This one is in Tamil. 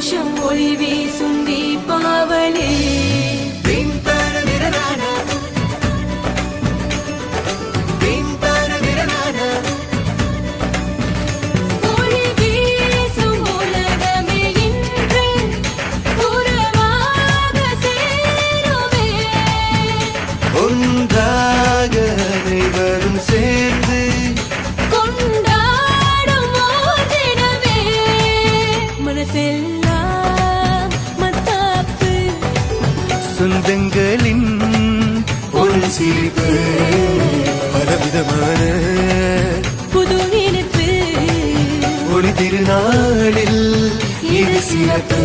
சந்தோஷம் ஒளி வீசும் தீபாவளி. ஒன்றாக அனைவரும் சேர்ந்து கொண்டாடும் தினமே. மனசெல்லாம் மத்தாப்பு, சொந்தங்களின் ஒரு சிரிப்பு, பலவிதமான புது இனிப்பு. ஒளி திருநாளில் இது சிறப்பு.